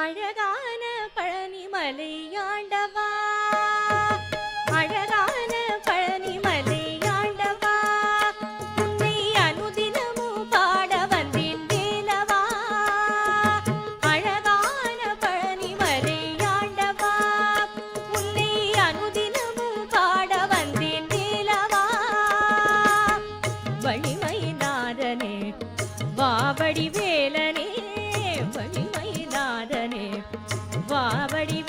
அழகான பழனிமலை ஆண்டவா, அழகான பழனிமலை ஆண்டவா, உன்னை அனுதினமும் பாட வந்தேன் வேலவா. அழகான பழனிமலை ஆண்டவா, உன்னை அனுதினமும் பாட வந்தேன் வேலவா. வழிமயிலாதனே வாவடி வேலனே, வழிமயிலாதனே வாவடி